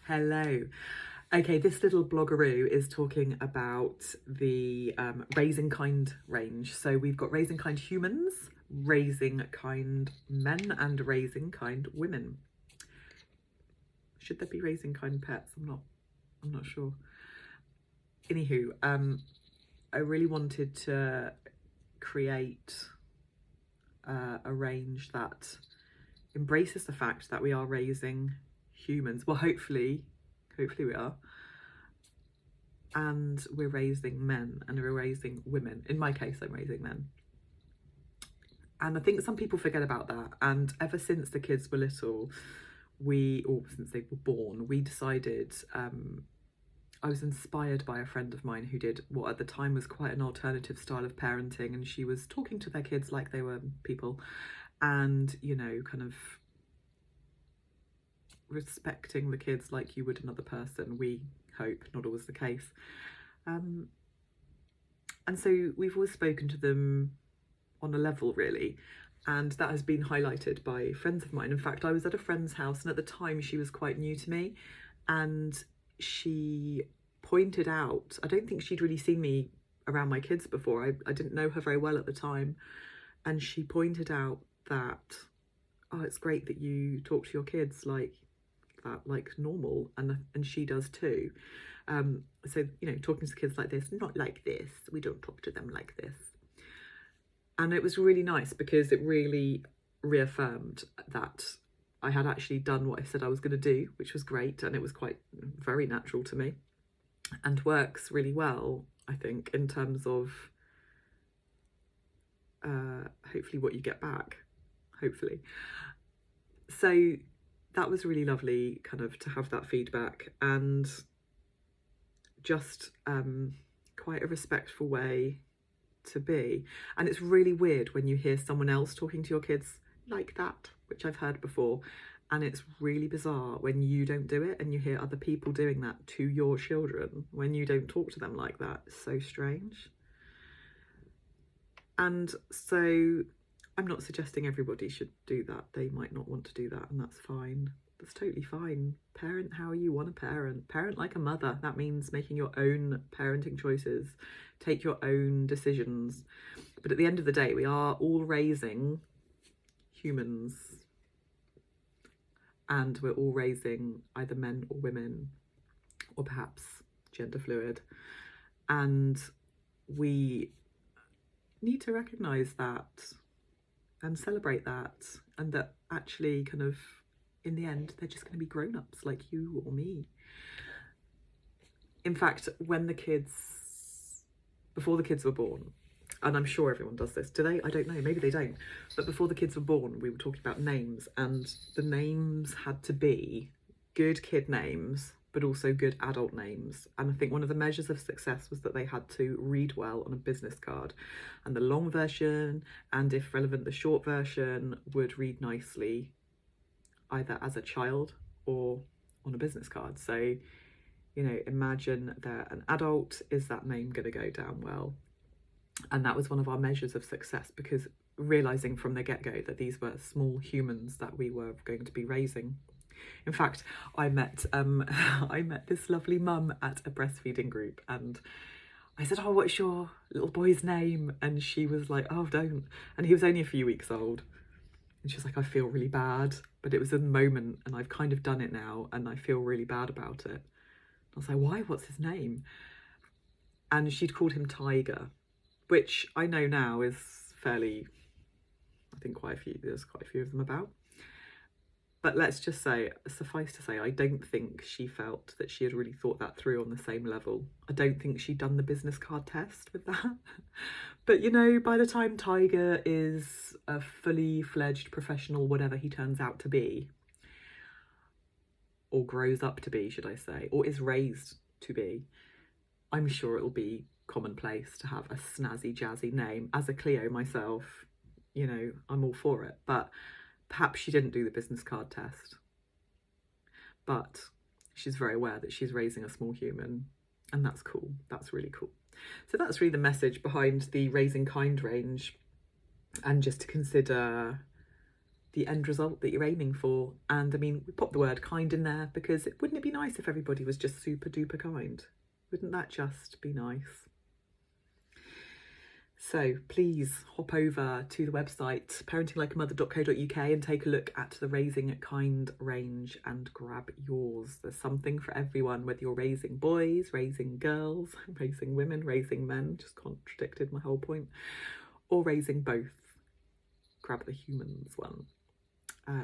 Hello. Okay, this little bloggeroo is talking about the Raising Kind range. So we've got Raising Kind humans, Raising Kind men, and Raising Kind women. Should there be Raising Kind pets? I'm not sure. Anywho, I really wanted to create a range that embraces the fact that we are raising humans. Well, hopefully we are. And we're raising men and we're raising women. In my case, I'm raising men. And I think some people forget about that. And ever since the kids were little, since they were born, we decided, I was inspired by a friend of mine who did what at the time was quite an alternative style of parenting. And she was talking to their kids like they were people and, you know, kind of respecting the kids like you would another person. We hope, not always the case. And so we've always spoken to them on a level, really, and that has been highlighted by friends of mine. In fact, I was at a friend's house, and at the time she was quite new to me, and she pointed out, I don't think she'd really seen me around my kids before. I didn't know her very well at the time, and she pointed out that, oh, it's great that you talk to your kids like that, like normal, and she does too. So, you know, talking to kids like this, not like this, we don't talk to them like this. And it was really nice because it really reaffirmed that I had actually done what I said I was going to do, which was great, and it was quite very natural to me and works really well, I think, in terms of hopefully what you get back, hopefully. So that was really lovely kind of to have that feedback, and just quite a respectful way to be. And it's really weird when you hear someone else talking to your kids like that, which I've heard before, and it's really bizarre when you don't do it and you hear other people doing that to your children when you don't talk to them like that. It's so strange. And so I'm not suggesting everybody should do that. They might not want to do that, and that's fine. That's totally fine. Parent how you want to parent. Parent like a mother. That means making your own parenting choices. Take your own decisions. But at the end of the day, we are all raising humans. And we're all raising either men or women, or perhaps gender fluid. And we need to recognise that and celebrate that, and that actually kind of in the end they're just going to be grown-ups like you or me. In fact, before the kids were born, and I'm sure everyone does this, do they? I don't know, maybe they don't, but before the kids were born we were talking about names, and the names had to be good kid names but also good adult names. And I think one of the measures of success was that they had to read well on a business card, and the long version, and if relevant the short version, would read nicely either as a child or on a business card. So, you know, imagine they're an adult, is that name going to go down well? And that was one of our measures of success, because realizing from the get-go that these were small humans that we were going to be raising. In fact, I met this lovely mum at a breastfeeding group, and I said, oh, what's your little boy's name? And she was like, oh, don't. And he was only a few weeks old. And she was like, I feel really bad. But it was a moment, and I've kind of done it now, and I feel really bad about it. I was like, why? What's his name? And she'd called him Tiger, which I know now is fairly, I think there's quite a few of them about. But let's just say, suffice to say, I don't think she felt that she had really thought that through on the same level. I don't think she'd done the business card test with that. But, you know, by the time Tiger is a fully fledged professional, whatever he turns out to be, or grows up to be, should I say, or is raised to be, I'm sure it'll be commonplace to have a snazzy, jazzy name. As a Cleo myself, you know, I'm all for it. But perhaps she didn't do the business card test, but she's very aware that she's raising a small human, and that's cool. That's really cool. So that's really the message behind the Raising Kind range, and just to consider the end result that you're aiming for. And I mean, we pop the word kind in there because wouldn't it be nice if everybody was just super duper kind? Wouldn't that just be nice? So please hop over to the website parentinglikeamother.co.uk and take a look at the Raising Kind range and grab yours. There's something for everyone, whether you're raising boys, raising girls, raising women, raising men, just contradicted my whole point, or raising both. Grab the humans one.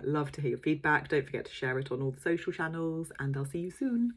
Love to hear your feedback. Don't forget to share it on all the social channels, and I'll see you soon.